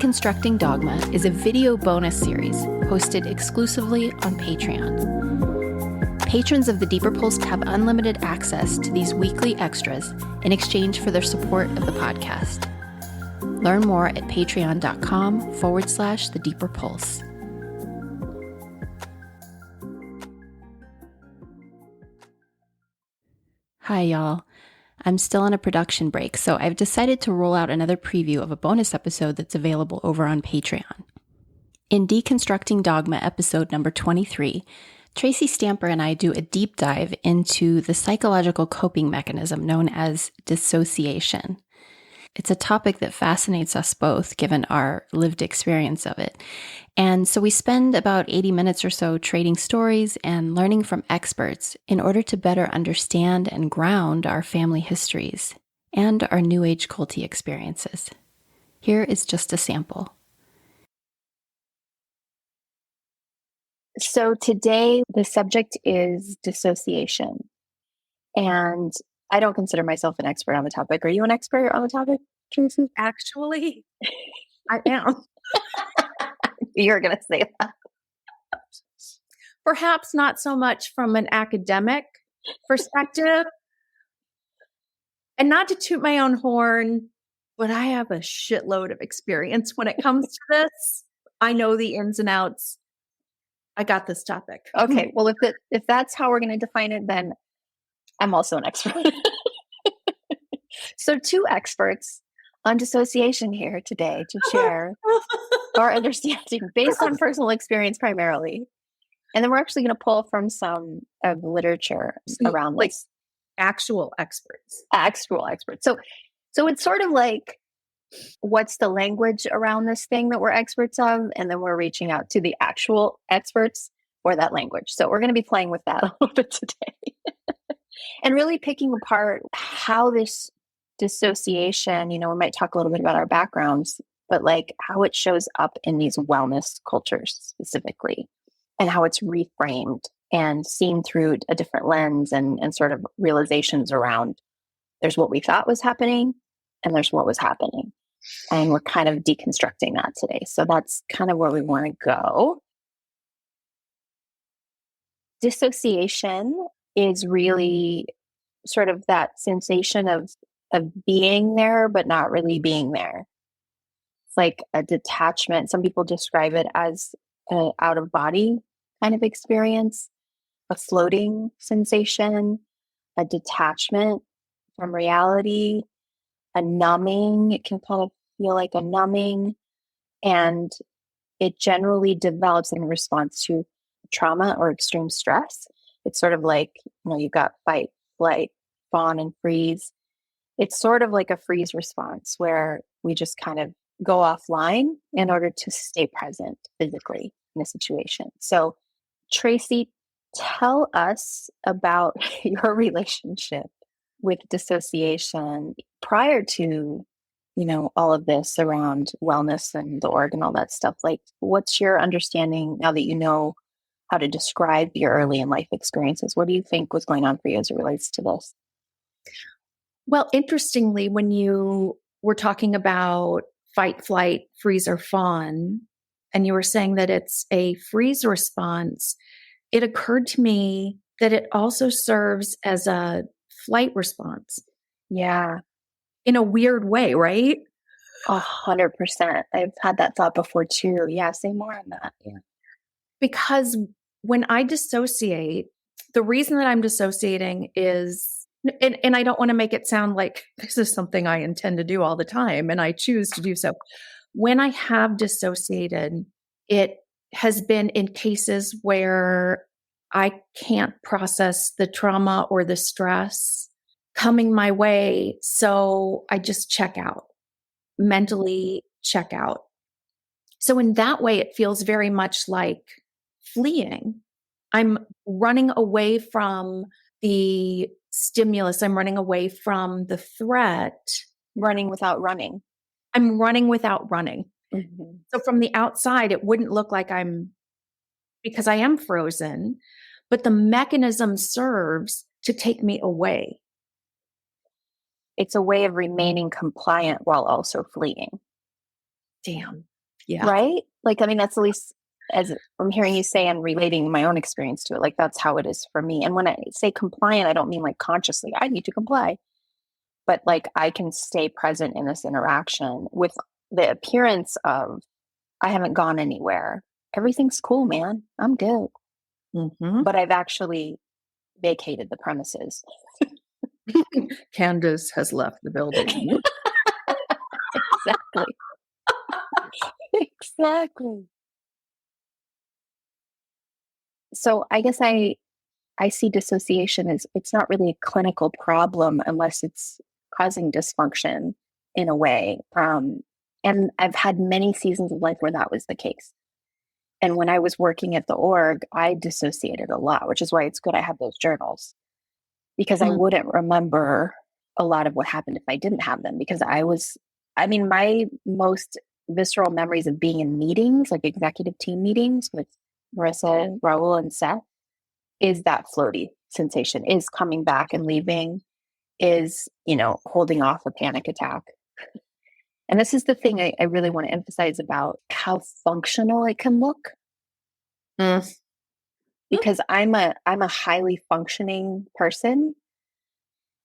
Deconstructing Dogma is a video bonus series hosted exclusively on Patreon. Patrons of the Deeper Pulse have unlimited access to these weekly extras in exchange for their support of the podcast. Learn more at patreon.com/The Deeper Pulse. Hi, y'all. I'm still on a production break, so I've decided to roll out another preview of a bonus episode that's available over on Patreon. In Deconstructing Dogma episode number 23, Tracy Stamper and I do a deep dive into the psychological coping mechanism known as dissociation. It's a topic that fascinates us both, given our lived experience of it. And so we spend about 80 minutes or so trading stories and learning from experts in order to better understand and ground our family histories and our New Age culty experiences. Here is just a sample. So today the subject is dissociation. And I don't consider myself an expert on the topic. Are you an expert on the topic, Tracy? Actually, I am. You're going to say that. Perhaps not so much from an academic perspective. And not to toot my own horn, but I have a shitload of experience when it comes to this. I know the ins and outs. I got this topic. Okay. Well, if that's how we're going to define it, then I'm also an expert. So 2 experts on dissociation here today to share our understanding based on personal experience primarily. And then we're actually going to pull from some of the literature around like this. actual experts. Actual experts. So it's sort of like, what's the language around this thing that we're experts of? And then we're reaching out to the actual experts for that language. So we're going to be playing with that a little bit today. And really picking apart how this dissociation, we might talk a little bit about our backgrounds, but like how it shows up in these wellness cultures specifically, and how it's reframed and seen through a different lens and sort of realizations around there's what we thought was happening and there's what was happening. And we're kind of deconstructing that today. So that's kind of where we want to go. Dissociation is really sort of that sensation of being there, but not really being there. It's like a detachment. Some people describe it as an out of body kind of experience, a floating sensation, a detachment from reality, a numbing. It can kind of feel like a numbing, and it generally develops in response to trauma or extreme stress. It's sort of like, you've got fight, flight, fawn, and freeze. It's sort of like a freeze response where we just kind of go offline in order to stay present physically in a situation. So, Tracy, tell us about your relationship with dissociation prior to, all of this around wellness and the org and all that stuff. Like, what's your understanding now that you know how to describe your early in life experiences? What do you think was going on for you as it relates to this? Well, interestingly, when you were talking about fight, flight, freeze, or fawn, and you were saying that it's a freeze response, it occurred to me that it also serves as a flight response. Yeah. In a weird way, right? 100%. I've had that thought before too. Yeah. Say more on that. Yeah. Because when I dissociate, the reason that I'm dissociating is, and I don't want to make it sound like this is something I intend to do all the time, and I choose to do so. When I have dissociated, it has been in cases where I can't process the trauma or the stress coming my way. So I just check out, mentally check out. So in that way, it feels very much like fleeing. I'm running away from the stimulus. I'm running away from the threat. Running without running. I'm running without running. Mm-hmm. So from the outside, it wouldn't look like because I am frozen, but the mechanism serves to take me away. It's a way of remaining compliant while also fleeing. Damn. Yeah. Right? Like, I mean, that's at least as I'm hearing you say and relating my own experience to it. Like, that's how it is for me. And when I say compliant, I don't mean like consciously, I need to comply, but like I can stay present in this interaction with the appearance of I haven't gone anywhere. Everything's cool, man. I'm good. Mm-hmm. But I've actually vacated the premises. Candice has left the building. Exactly. Exactly. So I guess I see dissociation as it's not really a clinical problem unless it's causing dysfunction in a way. And I've had many seasons of life where that was the case. And when I was working at the org, I dissociated a lot, which is why it's good I have those journals, because I wouldn't remember a lot of what happened if I didn't have them, because my most visceral memories of being in meetings, like executive team meetings with Marissa, Raul, and Seth, is that floaty sensation, is coming back and leaving, is, holding off a panic attack. And this is the thing I really want to emphasize about how functional it can look. Because I'm a highly functioning person.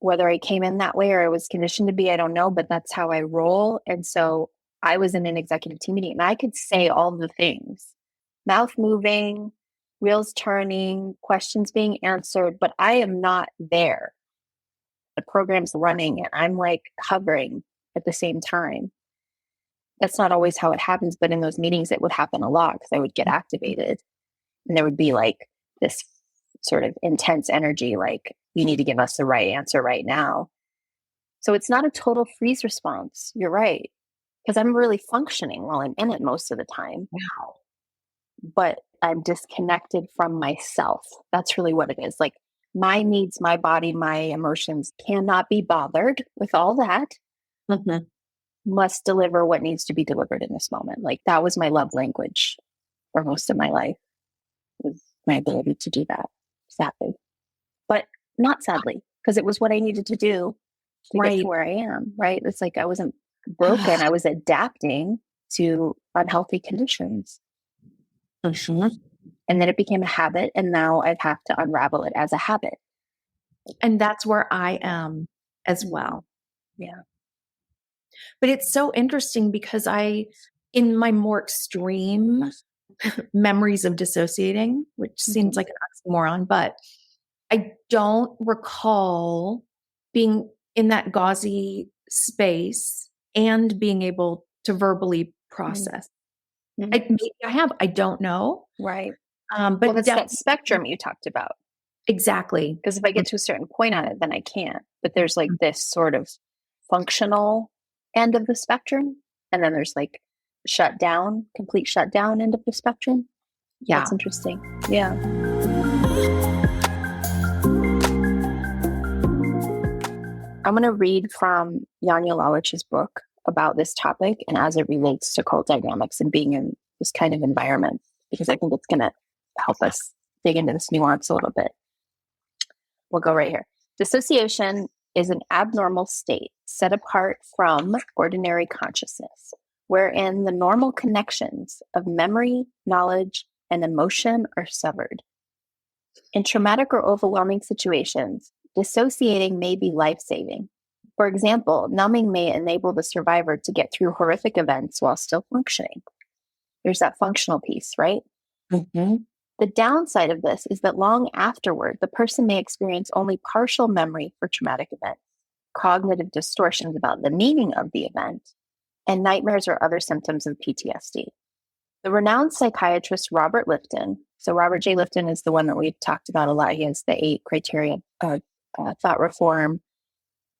Whether I came in that way or I was conditioned to be, I don't know, but that's how I roll. And so I was in an executive team meeting and I could say all the things, mouth moving, wheels turning, questions being answered, but I am not there. The program's running and I'm like hovering at the same time. That's not always how it happens, but in those meetings, it would happen a lot because I would get activated and there would be like this sort of intense energy, like, you need to give us the right answer right now. So it's not a total freeze response. You're right. Because I'm really functioning while I'm in it most of the time. Wow. But I'm disconnected from myself. That's really what it is. Like, my needs, my body, my emotions cannot be bothered with all that. Mm-hmm. Must deliver what needs to be delivered in this moment. Like, that was my love language for most of my life, was my ability to do that, sadly. But not sadly, because it was what I needed to do to get to where I am, right? It's like I wasn't broken. I was adapting to unhealthy conditions. Mm-hmm. And then it became a habit. And now I have to unravel it as a habit. And that's where I am as well. Yeah. But it's so interesting because in my more extreme memories of dissociating, which seems like an oxymoron, but I don't recall being in that gauzy space and being able to verbally process. Maybe I have, I don't know. Right. But it's that spectrum you talked about. Exactly. Because if I get to a certain point on it, then I can't. But there's like this sort of functional end of the spectrum. And then there's like complete shutdown end of the spectrum. Yeah. That's interesting. Yeah. I'm going to read from Janja Lalich's book about this topic and as it relates to cult dynamics and being in this kind of environment, because I think it's going to help us dig into this nuance a little bit. We'll go right here. Dissociation is an abnormal state set apart from ordinary consciousness, wherein the normal connections of memory, knowledge, and emotion are severed. In traumatic or overwhelming situations, dissociating may be life-saving. For example, numbing may enable the survivor to get through horrific events while still functioning. There's that functional piece, right? Mm-hmm. The downside of this is that long afterward, the person may experience only partial memory for traumatic events, cognitive distortions about the meaning of the event, and nightmares or other symptoms of PTSD. The renowned psychiatrist Robert Lifton, so Robert J. Lifton is the one that we've talked about a lot. He has the 8 criteria of thought reform.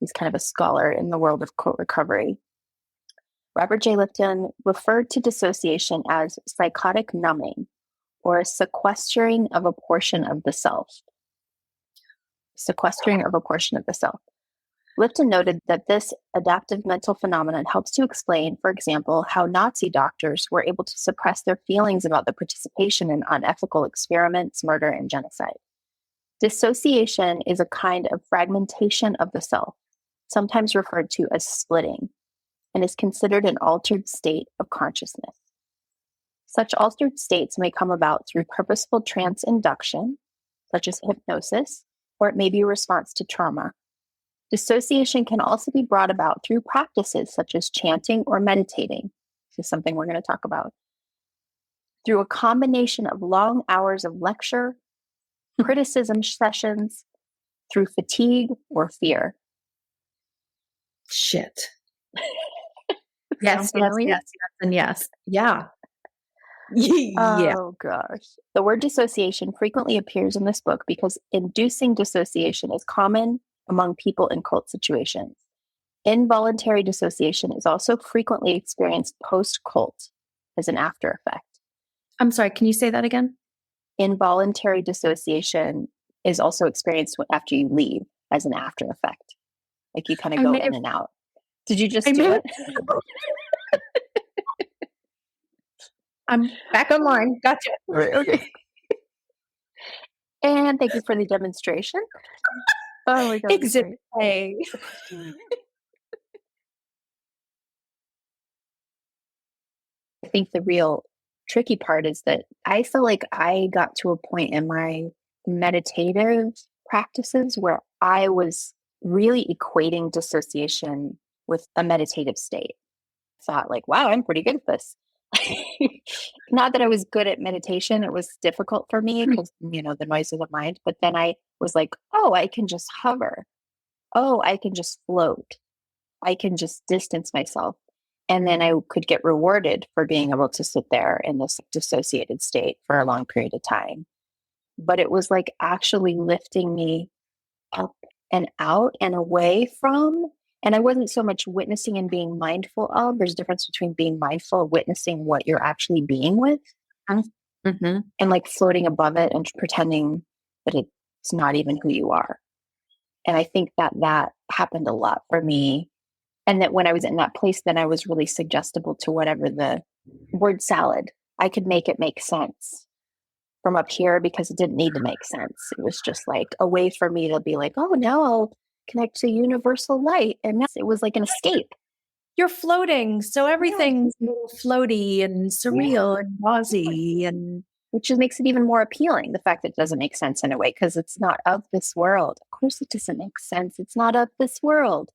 He's kind of a scholar in the world of quote recovery. Robert J. Lifton referred to dissociation as psychotic numbing, or a sequestering of a portion of the self. Sequestering of a portion of the self. Lifton noted that this adaptive mental phenomenon helps to explain, for example, how Nazi doctors were able to suppress their feelings about the participation in unethical experiments, murder, and genocide. Dissociation is a kind of fragmentation of the self, sometimes referred to as splitting, and is considered an altered state of consciousness. Such altered states may come about through purposeful trance induction, such as hypnosis, or it may be a response to trauma. Dissociation can also be brought about through practices such as chanting or meditating. This is something we're going to talk about. Through a combination of long hours of lecture, criticism sessions, through fatigue or fear. Shit. Yes, and yes. Yeah. Yeah. Oh gosh. The word dissociation frequently appears in this book because inducing dissociation is common among people in cult situations. Involuntary dissociation is also frequently experienced post-cult as an after effect. I'm sorry, can you say that again? Involuntary dissociation is also experienced after you leave as an after effect. Like you kind of go in and out. Did you just do it? I'm back online. Gotcha. Right, okay. And thank you for the demonstration. Oh my God. Exhibit A. I think the real tricky part is that I feel like I got to a point in my meditative practices where I was really equating dissociation with a meditative state. I thought like, wow, I'm pretty good at this. Not that I was good at meditation. It was difficult for me because, the noise of the mind. But then I was like, oh, I can just hover. Oh, I can just float. I can just distance myself. And then I could get rewarded for being able to sit there in this dissociated state for a long period of time. But it was like actually lifting me up and out and away from. And I wasn't so much witnessing and being mindful of. There's a difference between being mindful and witnessing what you're actually being with, and like floating above it and pretending that it's not even who you are. And I think that happened a lot for me. And that when I was in that place, then I was really suggestible to whatever the word salad. I could make it make sense from up here because it didn't need to make sense. It was just like a way for me to be like, oh, now I'll connect to universal light. And it was like an escape. You're floating. So everything's a little floaty and surreal and gauzy, and which just makes it even more appealing. The fact that it doesn't make sense in a way because it's not of this world. Of course it doesn't make sense. It's not of this world.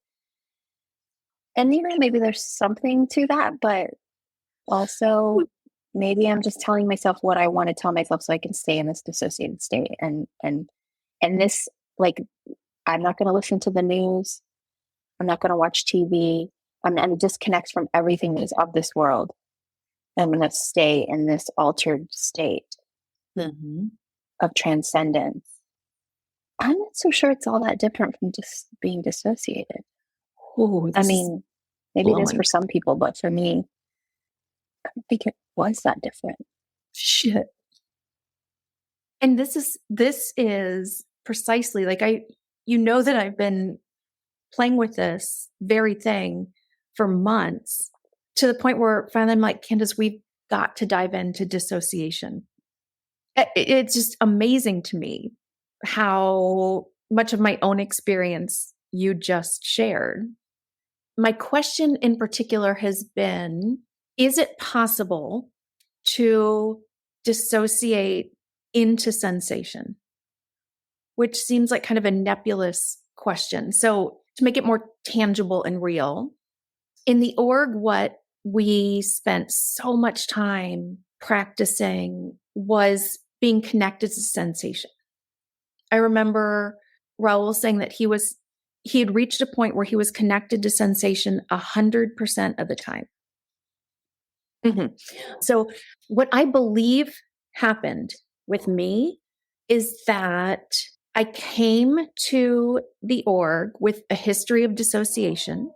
And maybe there's something to that, but also maybe I'm just telling myself what I want to tell myself so I can stay in this dissociated state. And this, like, I'm not going to listen to the news. I'm not going to watch TV. I'm going to disconnect from everything that is of this world. I'm going to stay in this altered state of transcendence. I'm not so sure it's all that different from just being dissociated. Ooh, I mean, maybe it is for some people, but for me, I don't think it was that different. Shit. And this is precisely like that I've been playing with this very thing for months, to the point where finally I'm like, Candice, we've got to dive into dissociation. It's just amazing to me how much of my own experience you just shared. My question in particular has been, is it possible to dissociate into sensation? Which seems like kind of a nebulous question. So to make it more tangible and real, in the org, what we spent so much time practicing was being connected to sensation. I remember Raul saying that he had reached a point where he was connected to sensation 100% of the time. So what I believe happened with me is that I came to the org with a history of dissociation,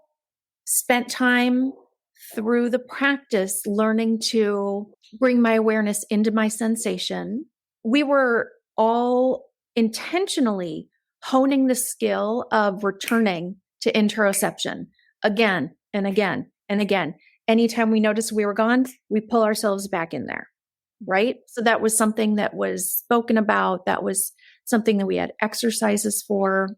spent time through the practice learning to bring my awareness into my sensation. We were all intentionally honing the skill of returning to interoception again and again and again. Anytime we noticed we were gone, we pull ourselves back in there, right? So that was something that was spoken about. That was something that we had exercises for.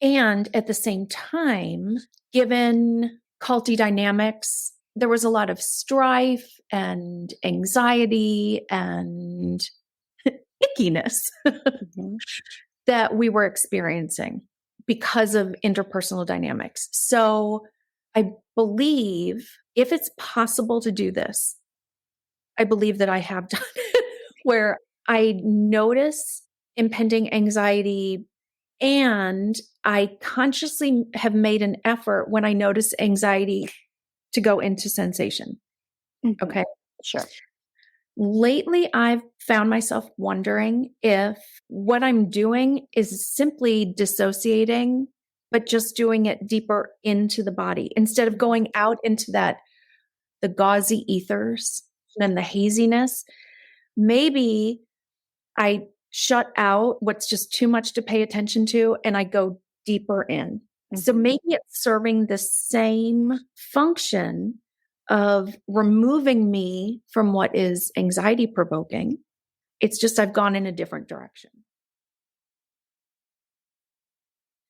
And at the same time, given culty dynamics, there was a lot of strife and anxiety and ickiness that we were experiencing because of interpersonal dynamics. So I believe if it's possible to do this, I believe that I have done it, where I notice impending anxiety and I consciously have made an effort when I notice anxiety to go into sensation. Okay. Sure. Lately, I've found myself wondering if what I'm doing is simply dissociating, but just doing it deeper into the body instead of going out into the gauzy ethers and the haziness. Maybe I shut out what's just too much to pay attention to and I go deeper in. So maybe it's serving the same function of removing me from what is anxiety provoking. It's just I've gone in a different direction.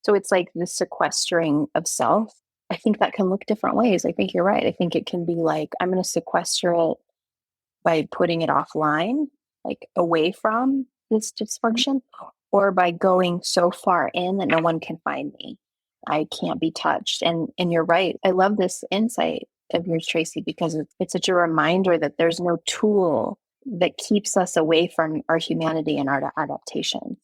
So it's like the sequestering of self. I think that can look different ways. I think you're right. I think it can be like, I'm going to sequester it by putting it offline, like away from this dysfunction, or by going so far in that no one can find me. I can't be touched. And you're right. I love this insight of yours, Tracy, because it's such a reminder that there's no tool that keeps us away from our humanity and our adaptations.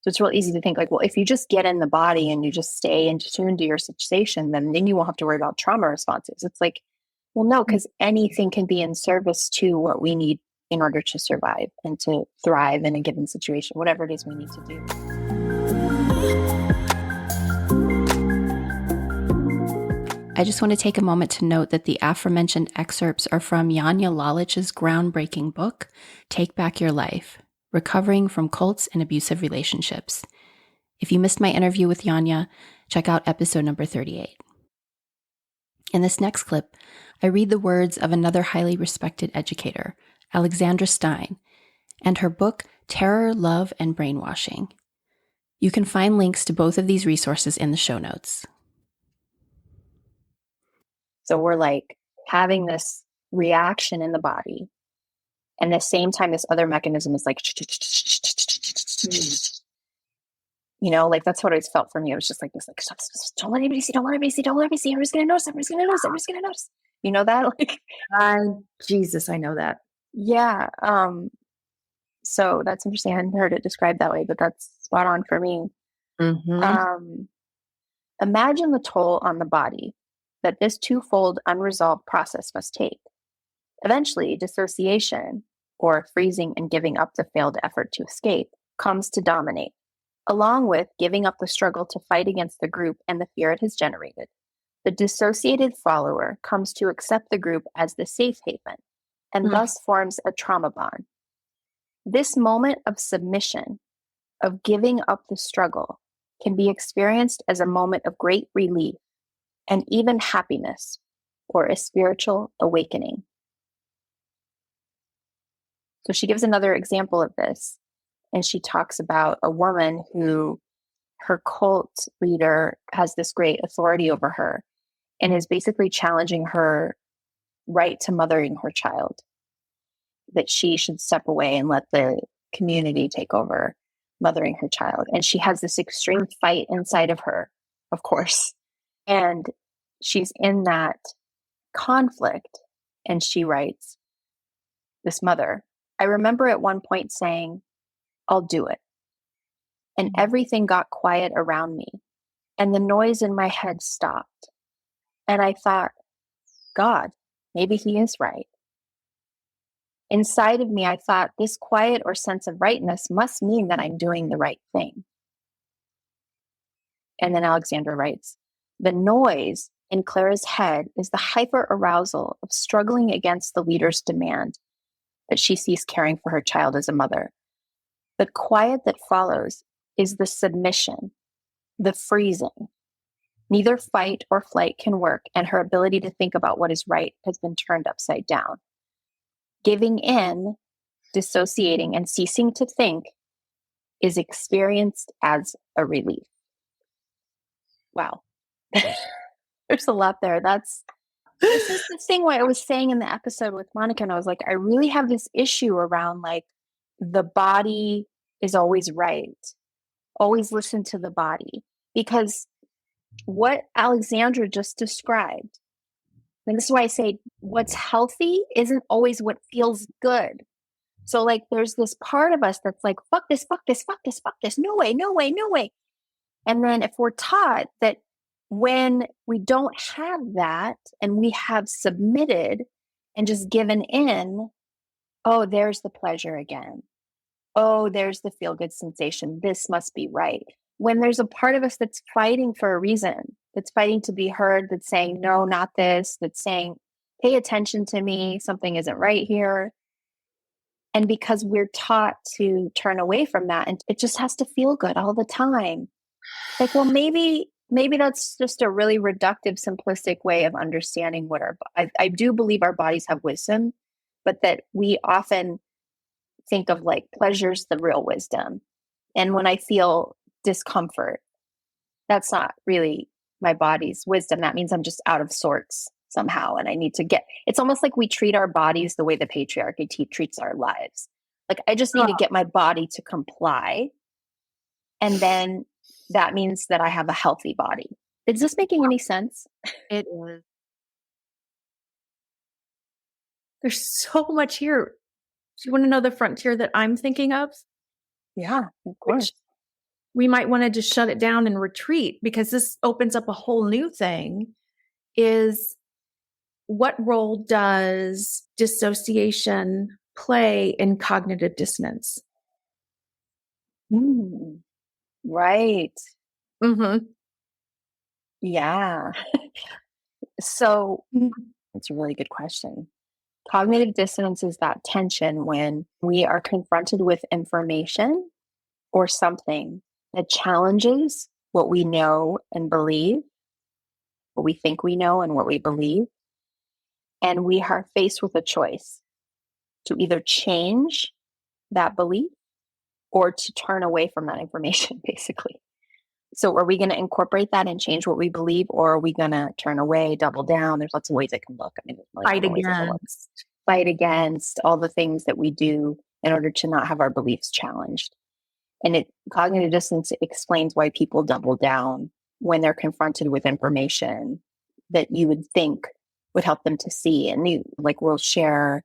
So it's real easy to think like, well, if you just get in the body and you just stay in tune to your sensation, then you won't have to worry about trauma responses. It's like, well, no, because anything can be in service to what we need in order to survive and to thrive in a given situation, whatever it is we need to do. I just want to take a moment to note that the aforementioned excerpts are from Janja Lalich's groundbreaking book, Take Back Your Life, Recovering from Cults and Abusive Relationships. If you missed my interview with Janja, check out episode number 38. In this next clip, I read the words of another highly respected educator, Alexandra Stein, and her book, Terror, Love, and Brainwashing. You can find links to both of these resources in the show notes. So we're like having this reaction in the body. And at the same time, this other mechanism is like, you know, like that's what it felt for me. It was just like this, like, don't let anybody see, don't let anybody see, don't let anybody see. Everybody's going to notice, everybody's going to notice, everybody's going to notice. You know that? Like, Jesus, I know that. Yeah. So that's interesting. I hadn't heard it described that way, but that's spot on for me. Imagine the toll on the body that this twofold unresolved process must take. Eventually, dissociation, or freezing and giving up the failed effort to escape, comes to dominate, along with giving up the struggle to fight against the group and the fear it has generated. The dissociated follower comes to accept the group as the safe haven, and thus forms a trauma bond. This moment of submission, of giving up the struggle, can be experienced as a moment of great relief and even happiness, or a spiritual awakening. So she gives another example of this, and she talks about a woman who her cult leader has this great authority over her and is basically challenging her right to mothering her child, that she should step away and let the community take over mothering her child. And she has this extreme fight inside of her, of course. And she's in that conflict. And she writes, this mother, I remember at one point saying, I'll do it. And everything got quiet around me. And the noise in my head stopped. And I thought, God, maybe he is right. Inside of me, I thought this quiet or sense of rightness must mean that I'm doing the right thing. And then Alexandra writes, the noise in Clara's head is the hyper arousal of struggling against the leader's demand that she cease caring for her child as a mother. The quiet that follows is the submission, the freezing. Neither fight or flight can work, and her ability to think about what is right has been turned upside down. Giving in, dissociating, and ceasing to think is experienced as a relief. Wow. There's a lot there. That's This is the thing what I was saying in the episode with Monica, and I was like, I really have this issue around like the body is always right. Always listen to the body, because what Alexandra just described, and this is why I say what's healthy isn't always what feels good. So like there's this part of us that's like, fuck this, fuck this, fuck this, fuck this. No way, no way, no way. And then if we're taught that when we don't have that and we have submitted and just given in, oh, there's the pleasure again. Oh, there's the feel-good sensation. This must be right. When there's a part of us that's fighting for a reason, that's fighting to be heard, that's saying, no, not this, that's saying, pay attention to me, something isn't right here. And because we're taught to turn away from that, and it just has to feel good all the time. Like, well, maybe that's just a really reductive, simplistic way of understanding what I do believe our bodies have wisdom, but that we often think of like pleasure's the real wisdom. And when I feel discomfort, that's not really my body's wisdom. That means I'm just out of sorts somehow. And I need to it's almost like we treat our bodies the way the patriarchy treats our lives. Like I just need to get my body to comply. And then that means that I have a healthy body. Is this making any sense? It is. There's so much here. Do you want to know the frontier that I'm thinking of? Yeah, of course. We might want to just shut it down and retreat, because this opens up a whole new thing. Is what role does dissociation play in cognitive dissonance? Right. Mm-hmm. Yeah. So it's a really good question. Cognitive dissonance is that tension when we are confronted with information or something that challenges what we know and believe, what we think we know and what we believe. And we are faced with a choice to either change that belief or to turn away from that information, basically. So are we going to incorporate that and change what we believe, or are we going to turn away, double down? There's lots of ways it can look. I mean, fight against all the things that we do in order to not have our beliefs challenged. And cognitive dissonance explains why people double down when they're confronted with information that you would think would help them to see. And we'll share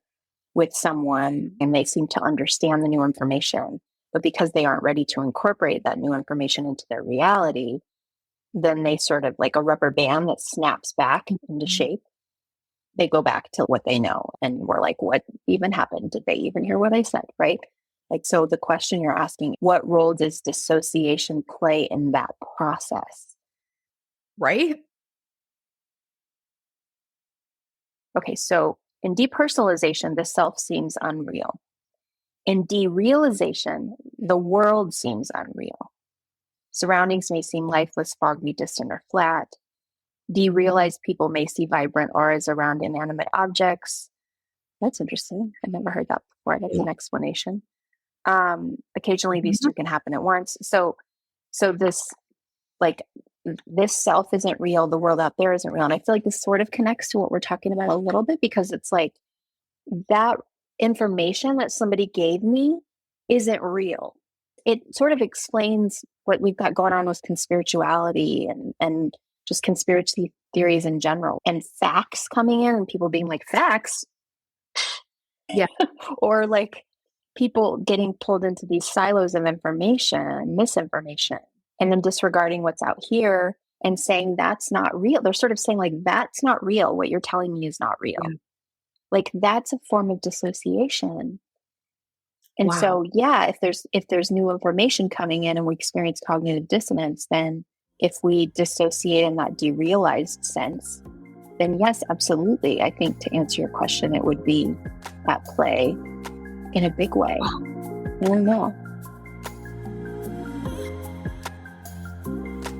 with someone and they seem to understand the new information, but because they aren't ready to incorporate that new information into their reality, then they sort of like a rubber band that snaps back into shape. They go back to what they know. And we're like, what even happened? Did they even hear what I said? Right? Like, so the question you're asking, what role does dissociation play in that process? Right? Okay, so in depersonalization, the self seems unreal. In derealization, the world seems unreal. Surroundings may seem lifeless, foggy, distant, or flat. Derealized people may see vibrant auras around inanimate objects. That's interesting. I've never heard that before. That's an explanation. Occasionally, these two can happen at once. So this self isn't real. The world out there isn't real. And I feel like this sort of connects to what we're talking about a little bit, because it's like that information that somebody gave me isn't real. It sort of explains what we've got going on with conspirituality and just conspiracy theories in general, and facts coming in and people being like, facts? Yeah. Or like people getting pulled into these silos of information, misinformation, and then disregarding what's out here and saying that's not real. They're sort of saying like, that's not real. What you're telling me is not real. Yeah. Like that's a form of dissociation. And so, yeah, if there's new information coming in and we experience cognitive dissonance, then if we dissociate in that derealized sense, then yes, absolutely. I think to answer your question, it would be at play in a big way. I don't know.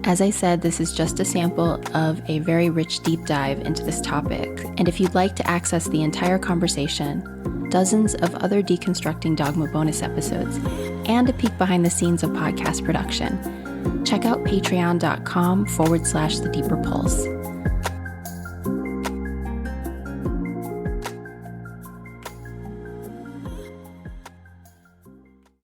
As I said, this is just a sample of a very rich deep dive into this topic. And if you'd like to access the entire conversation, dozens of other Deconstructing Dogma bonus episodes, and a peek behind the scenes of podcast production, check out patreon.com/The Deeper Pulse.